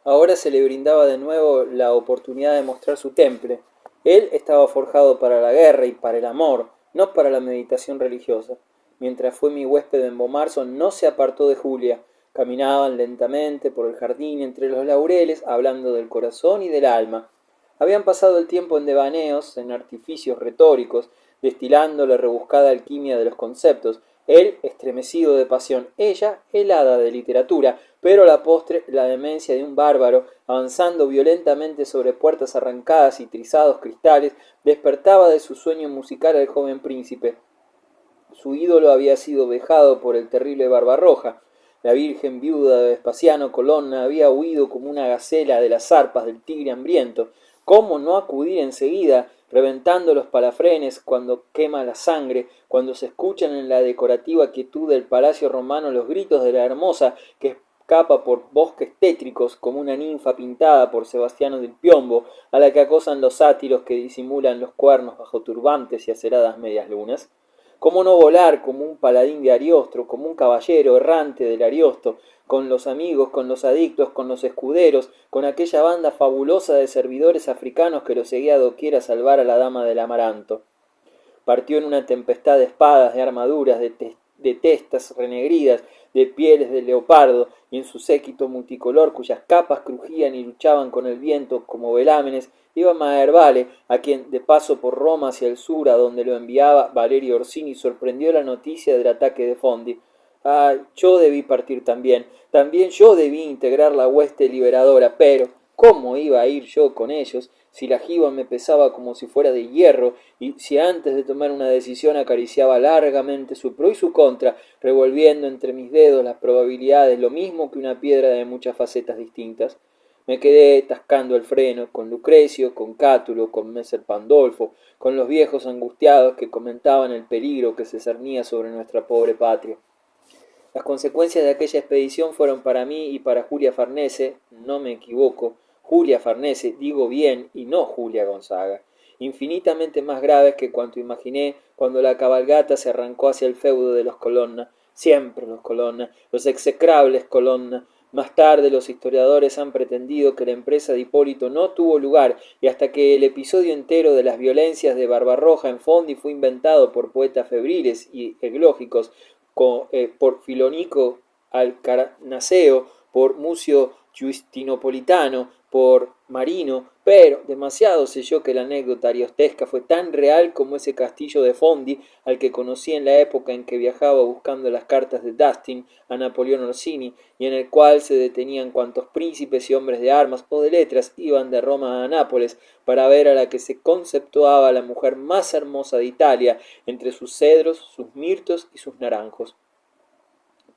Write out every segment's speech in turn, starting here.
Ahora se le brindaba de nuevo la oportunidad de mostrar su temple. Él estaba forjado para la guerra y para el amor, no para la meditación religiosa. Mientras fue mi huésped en Bomarzo, no se apartó de Julia. Caminaban lentamente por el jardín entre los laureles, hablando del corazón y del alma. Habían pasado el tiempo en devaneos, en artificios retóricos, destilando la rebuscada alquimia de los conceptos, él estremecido de pasión, ella helada de literatura, pero a la postre la demencia de un bárbaro, avanzando violentamente sobre puertas arrancadas y trizados cristales, despertaba de su sueño musical al joven príncipe. Su ídolo había sido vejado por el terrible Barbarroja. La virgen viuda de Vespasiano Colonna había huido como una gacela de las zarpas del tigre hambriento. ¿Cómo no acudir enseguida, reventando los palafrenes cuando quema la sangre, cuando se escuchan en la decorativa quietud del palacio romano los gritos de la hermosa que escapa por bosques tétricos como una ninfa pintada por Sebastiano del Piombo, a la que acosan los sátiros que disimulan los cuernos bajo turbantes y aceradas medias lunas? ¿Cómo no volar como un paladín de Ariostro, como un caballero errante del Ariosto, con los amigos, con los adictos, con los escuderos, con aquella banda fabulosa de servidores africanos que lo seguía doquier a salvar a la dama del Amaranto? Partió en una tempestad de espadas, de armaduras, de testas renegridas, de pieles de leopardo, y en su séquito multicolor, cuyas capas crujían y luchaban con el viento como velámenes, iba Maherbale, a quien, de paso por Roma hacia el sur, a donde lo enviaba Valerio Orsini, sorprendió la noticia del ataque de Fondi. Ah, yo debí partir también yo debí integrar la hueste liberadora, pero ¿cómo iba a ir yo con ellos si la jiba me pesaba como si fuera de hierro y si antes de tomar una decisión acariciaba largamente su pro y su contra, revolviendo entre mis dedos las probabilidades, lo mismo que una piedra de muchas facetas distintas? Me quedé tascando el freno con Lucrecio, con Cátulo, con Messer Pandolfo, con los viejos angustiados que comentaban el peligro que se cernía sobre nuestra pobre patria. Las consecuencias de aquella expedición fueron para mí y para Julia Farnese, no me equivoco, Julia Farnese, digo bien, y no Julia Gonzaga, infinitamente más graves que cuanto imaginé cuando la cabalgata se arrancó hacia el feudo de los Colonna, siempre los Colonna, los execrables Colonna. Más tarde los historiadores han pretendido que la empresa de Hipólito no tuvo lugar y hasta que el episodio entero de las violencias de Barbarroja en Fondi fue inventado por poetas febriles y eglógicos por Filonico Alcarnaseo, por Mucio Giustinopolitano, por Marino, pero demasiado sé yo que la anécdota ariostesca fue tan real como ese castillo de Fondi al que conocí en la época en que viajaba buscando las cartas de Dustin a Napoleón Orsini, y en el cual se detenían cuantos príncipes y hombres de armas o de letras iban de Roma a Nápoles para ver a la que se conceptuaba la mujer más hermosa de Italia, entre sus cedros, sus mirtos y sus naranjos.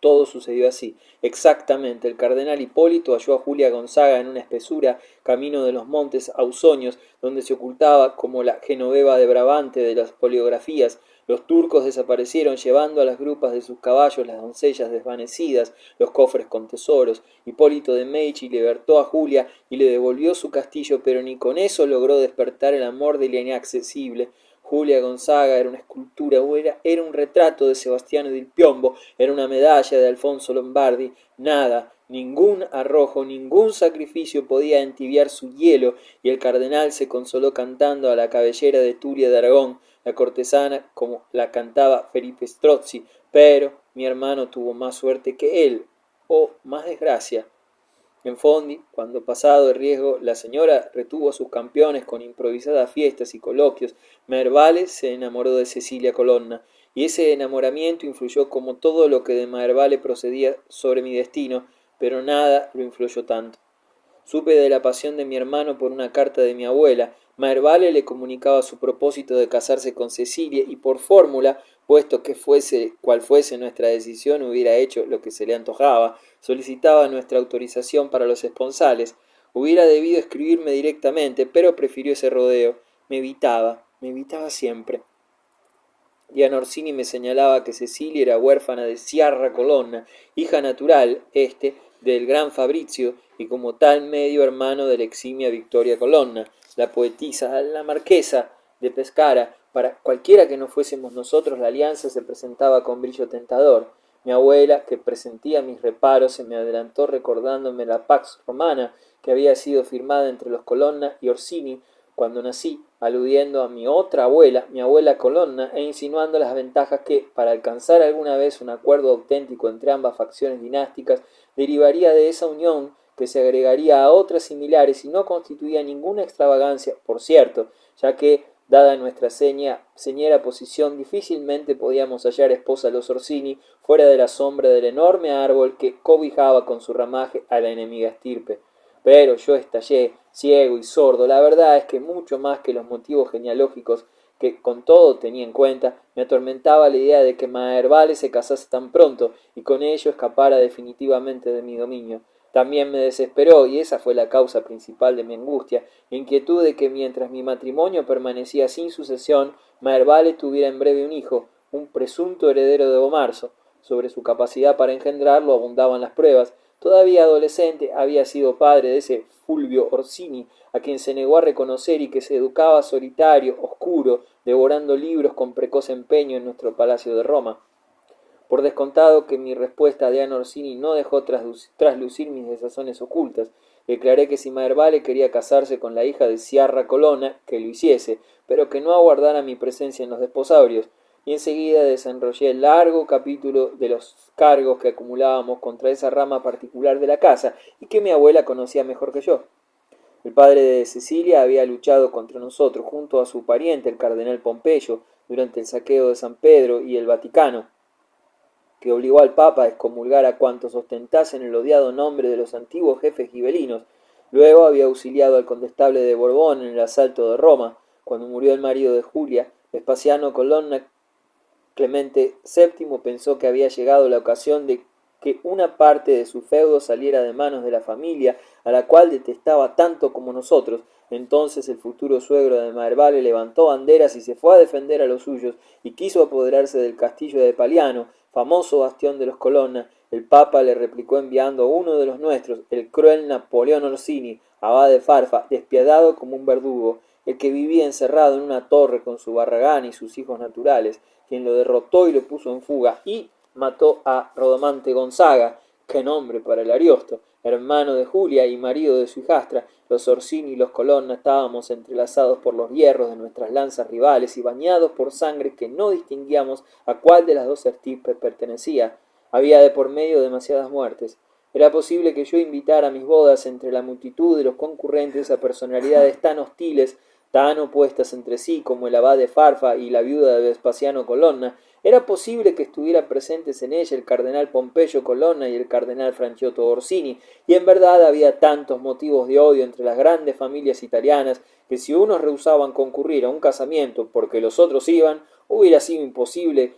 Todo sucedió así, exactamente. El cardenal Hipólito halló a Julia Gonzaga en una espesura, camino de los montes Ausonios, donde se ocultaba como la Genoveva de Brabante de las oleografías. Los turcos desaparecieron llevando a las grupas de sus caballos las doncellas desvanecidas, los cofres con tesoros. Hipólito de Medici libertó a Julia y le devolvió su castillo, pero ni con eso logró despertar el amor de la inaccesible. Julia Gonzaga era una escultura, era un retrato de Sebastiano del Piombo, era una medalla de Alfonso Lombardi. Nada, ningún arrojo, ningún sacrificio podía entibiar su hielo, y el cardenal se consoló cantando a la cabellera de Turia de Aragón, la cortesana como la cantaba Felipe Strozzi, pero mi hermano tuvo más suerte que él, o más desgracia. En Fondi, cuando pasado el riesgo, la señora retuvo a sus campeones con improvisadas fiestas y coloquios. Maherbale se enamoró de Cecilia Colonna, y ese enamoramiento influyó como todo lo que de Maherbale procedía sobre mi destino, pero nada lo influyó tanto. Supe de la pasión de mi hermano por una carta de mi abuela. Maherbale le comunicaba su propósito de casarse con Cecilia y por fórmula, puesto que fuese cual fuese nuestra decisión, hubiera hecho lo que se le antojaba, solicitaba nuestra autorización para los esponsales. Hubiera debido escribirme directamente, pero prefirió ese rodeo. Me evitaba siempre. Diana Orsini me señalaba que Cecilia era huérfana de Ciarra Colonna, hija natural, del gran Fabrizio, y como tal medio hermano de la eximia Victoria Colonna, la poetisa, la marquesa de Pescara. Para cualquiera que no fuésemos nosotros, la alianza se presentaba con brillo tentador. Mi abuela, que presentía mis reparos, se me adelantó recordándome la Pax Romana que había sido firmada entre los Colonna y Orsini cuando nací, aludiendo a mi otra abuela, mi abuela Colonna, e insinuando las ventajas que, para alcanzar alguna vez un acuerdo auténtico entre ambas facciones dinásticas, derivaría de esa unión que se agregaría a otras similares y no constituía ninguna extravagancia, por cierto, ya que, dada nuestra señera posición, difícilmente podíamos hallar esposa a los Orsini fuera de la sombra del enorme árbol que cobijaba con su ramaje a la enemiga estirpe. Pero yo estallé, ciego y sordo. La verdad es que mucho más que los motivos genealógicos que con todo tenía en cuenta, me atormentaba la idea de que Maherbale se casase tan pronto y con ello escapara definitivamente de mi dominio. También me desesperó, y esa fue la causa principal de mi angustia, la inquietud de que mientras mi matrimonio permanecía sin sucesión, Maherbale tuviera en breve un hijo, un presunto heredero de Bomarzo. Sobre su capacidad para engendrarlo abundaban las pruebas. Todavía adolescente había sido padre de ese Fulvio Orsini, a quien se negó a reconocer y que se educaba solitario, oscuro, devorando libros con precoz empeño en nuestro palacio de Roma. Por descontado que mi respuesta a Diana Orsini no dejó traslucir mis desazones ocultas. Declaré que si Maherbale quería casarse con la hija de Sciarra Colonna, que lo hiciese, pero que no aguardara mi presencia en los desposorios, y enseguida desenrollé el largo capítulo de los cargos que acumulábamos contra esa rama particular de la casa y que mi abuela conocía mejor que yo. El padre de Cecilia había luchado contra nosotros junto a su pariente, el cardenal Pompeyo, durante el saqueo de San Pedro y el Vaticano, que obligó al Papa a excomulgar a cuantos ostentasen el odiado nombre de los antiguos jefes gibelinos. Luego había auxiliado al condestable de Borbón en el asalto de Roma. Cuando murió el marido de Julia, Vespasiano Colonna, Clemente VII pensó que había llegado la ocasión de que una parte de su feudo saliera de manos de la familia, a la cual detestaba tanto como nosotros. Entonces el futuro suegro de Maherbale levantó banderas y se fue a defender a los suyos, y quiso apoderarse del castillo de Paliano, famoso bastión de los Colonna. El Papa le replicó enviando a uno de los nuestros, el cruel Napoleón Orsini, abad de Farfa, despiadado como un verdugo, el que vivía encerrado en una torre con su barragán y sus hijos naturales, quien lo derrotó y lo puso en fuga, y mató a Rodomante Gonzaga, qué nombre para el Ariosto, hermano de Julia y marido de su hijastra. Los Orsini y los Colonna estábamos entrelazados por los hierros de nuestras lanzas rivales y bañados por sangre que no distinguíamos a cuál de las dos estirpes pertenecía. Había de por medio demasiadas muertes. Era posible que yo invitara a mis bodas entre la multitud de los concurrentes a personalidades tan hostiles, tan opuestas entre sí como el abad de Farfa y la viuda de Vespasiano Colonna. Era posible que estuvieran presentes en ella el cardenal Pompeyo Colonna y el cardenal Franciotto Orsini, y en verdad había tantos motivos de odio entre las grandes familias italianas que si unos rehusaban concurrir a un casamiento porque los otros iban, hubiera sido imposible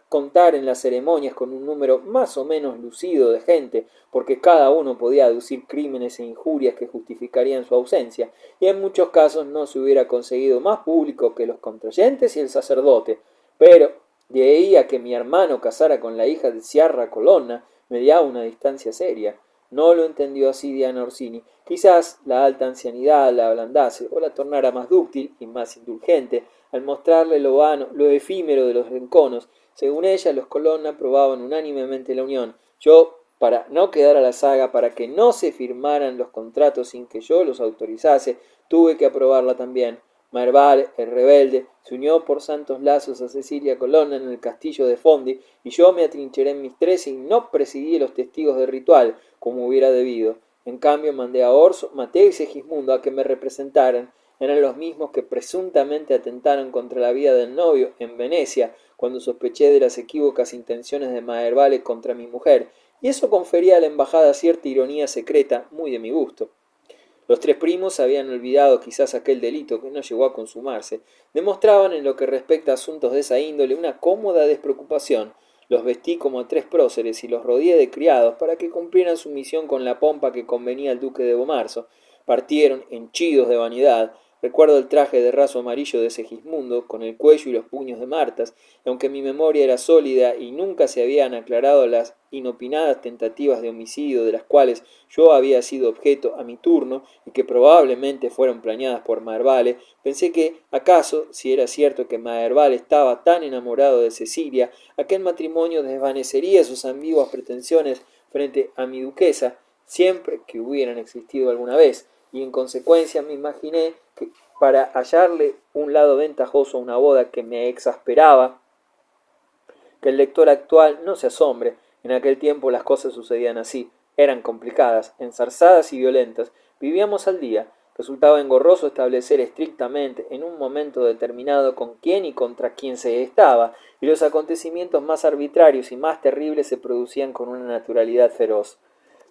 contar en las ceremonias con un número más o menos lucido de gente, porque cada uno podía aducir crímenes e injurias que justificarían su ausencia, y en muchos casos no se hubiera conseguido más público que los contrayentes y el sacerdote. Pero de ahí a que mi hermano casara con la hija de Sciarra Colonna, mediaba una distancia seria. No lo entendió así Diana Orsini. Quizás la alta ancianidad la ablandase o la tornara más dúctil y más indulgente, al mostrarle lo vano, lo efímero de los enconos. Según ella, los Colonna aprobaban unánimemente la unión. Yo, para no quedar a la saga, para que no se firmaran los contratos sin que yo los autorizase, tuve que aprobarla también. Maherbale, el rebelde, se unió por santos lazos a Cecilia Colonna en el castillo de Fondi, y yo me atrincheré en mis tres y no presidí los testigos del ritual, como hubiera debido. En cambio mandé a Orso, Mateo y Segismundo a que me representaran. Eran los mismos que presuntamente atentaron contra la vida del novio en Venecia, cuando sospeché de las equívocas intenciones de Maherbale contra mi mujer, y eso confería a la embajada cierta ironía secreta, muy de mi gusto. Los tres primos habían olvidado quizás aquel delito que no llegó a consumarse. Demostraban en lo que respecta a asuntos de esa índole una cómoda despreocupación. Los vestí como a tres próceres y los rodeé de criados para que cumplieran su misión con la pompa que convenía al duque de Bomarzo. Partieron, henchidos de vanidad, Recuerdo el traje de raso amarillo de Segismundo, con el cuello y los puños de Martas, y aunque mi memoria era sólida y nunca se habían aclarado las inopinadas tentativas de homicidio de las cuales yo había sido objeto a mi turno y que probablemente fueron planeadas por Maherbale, pensé que, acaso, si era cierto que Maherbale estaba tan enamorado de Cecilia, aquel matrimonio desvanecería sus ambiguas pretensiones frente a mi duquesa, siempre que hubieran existido alguna vez, y en consecuencia me imaginé que para hallarle un lado ventajoso a una boda que me exasperaba, que el lector actual no se asombre, en aquel tiempo las cosas sucedían así, eran complicadas, enzarzadas y violentas, vivíamos al día, resultaba engorroso establecer estrictamente en un momento determinado con quién y contra quién se estaba, y los acontecimientos más arbitrarios y más terribles se producían con una naturalidad feroz.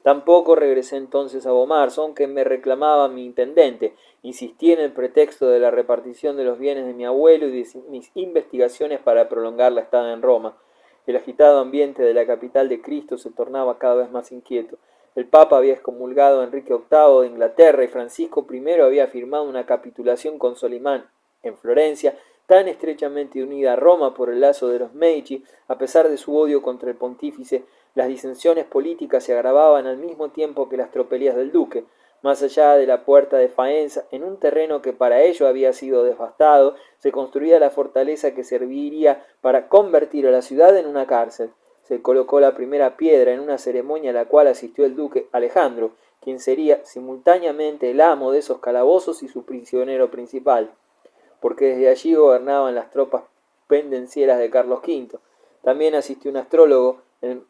Tampoco regresé entonces a Bomarzo, aunque me reclamaba mi intendente. Insistí en el pretexto de la repartición de los bienes de mi abuelo y de mis investigaciones para prolongar la estada en Roma. El agitado ambiente de la capital de Cristo se tornaba cada vez más inquieto. El Papa había excomulgado a Enrique VIII de Inglaterra y Francisco I había firmado una capitulación con Solimán en Florencia, tan estrechamente unida a Roma por el lazo de los Medici, a pesar de su odio contra el pontífice. Las disensiones políticas se agravaban al mismo tiempo que las tropelías del duque. Más allá de la puerta de Faenza, en un terreno que para ello había sido devastado, se construía la fortaleza que serviría para convertir a la ciudad en una cárcel. Se colocó la primera piedra en una ceremonia a la cual asistió el duque Alejandro, quien sería simultáneamente el amo de esos calabozos y su prisionero principal, porque desde allí gobernaban las tropas pendencieras de Carlos V. También asistió un astrólogo,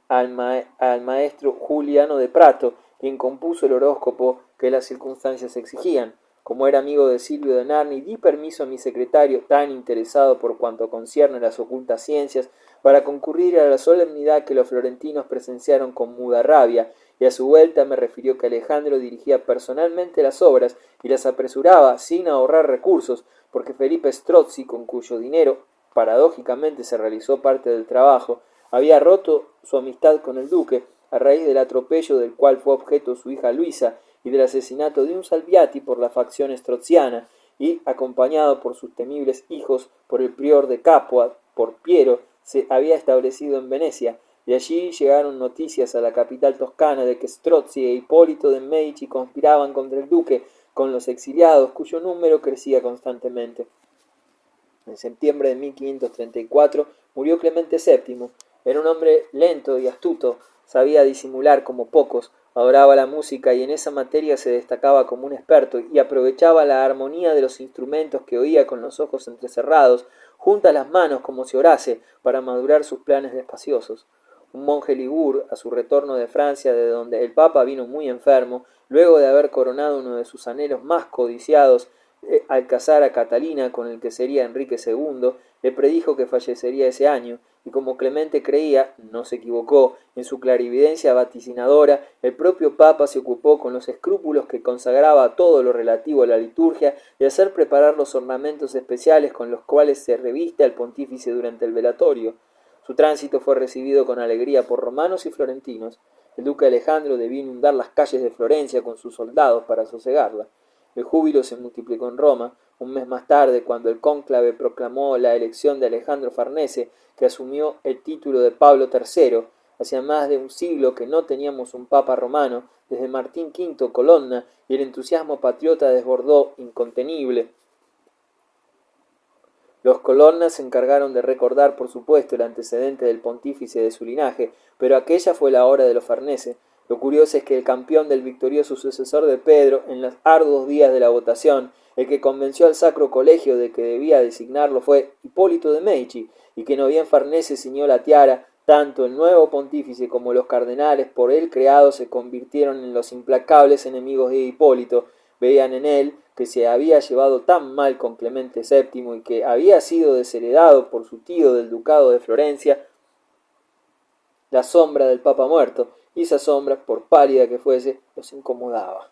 al maestro Juliano de Prato, quien compuso el horóscopo que las circunstancias exigían. Como era amigo de Silvio de Narni, di permiso a mi secretario, tan interesado por cuanto concierne las ocultas ciencias, para concurrir a la solemnidad que los florentinos presenciaron con muda rabia, y a su vuelta me refirió que Alejandro dirigía personalmente las obras y las apresuraba sin ahorrar recursos, porque Felipe Strozzi, con cuyo dinero paradójicamente se realizó parte del trabajo, había roto su amistad con el duque a raíz del atropello del cual fue objeto su hija Luisa y del asesinato de un Salviati por la facción strozziana y, acompañado por sus temibles hijos, por el prior de Capua, por Piero, se había establecido en Venecia, y allí llegaron noticias a la capital toscana de que Strozzi e Hipólito de Medici conspiraban contra el duque con los exiliados, cuyo número crecía constantemente. En septiembre de 1534 murió Clemente VII. Era un hombre lento y astuto, sabía disimular como pocos, adoraba la música y en esa materia se destacaba como un experto y aprovechaba la armonía de los instrumentos que oía con los ojos entrecerrados, juntas las manos como si orase, para madurar sus planes despaciosos. Un monje ligur, a su retorno de Francia, de donde el Papa vino muy enfermo, luego de haber coronado uno de sus anhelos más codiciados, al casar a Catalina con el que sería Enrique II, le predijo que fallecería ese año, y como Clemente creía, no se equivocó, en su clarividencia vaticinadora, el propio Papa se ocupó con los escrúpulos que consagraba todo lo relativo a la liturgia de hacer preparar los ornamentos especiales con los cuales se reviste al pontífice durante el velatorio. Su tránsito fue recibido con alegría por romanos y florentinos. El duque Alejandro debió inundar las calles de Florencia con sus soldados para sosegarla. El júbilo se multiplicó en Roma. Un mes más tarde, cuando el cónclave proclamó la elección de Alejandro Farnese, que asumió el título de Pablo III, hacía más de un siglo que no teníamos un papa romano, desde Martín V Colonna, y el entusiasmo patriota desbordó incontenible. Los Colonnas se encargaron de recordar, por supuesto, el antecedente del pontífice de su linaje, pero aquella fue la hora de los Farnese. Lo curioso es que el campeón del victorioso sucesor de Pedro, en los arduos días de la votación, el que convenció al Sacro Colegio de que debía designarlo fue Hipólito de Medici, y que no bien Farnese ciñó la tiara, tanto el nuevo pontífice como los cardenales por él creados se convirtieron en los implacables enemigos de Hipólito. Veían en él, que se había llevado tan mal con Clemente VII y que había sido desheredado por su tío del ducado de Florencia, la sombra del papa muerto, y esa sombra, por pálida que fuese, los incomodaba.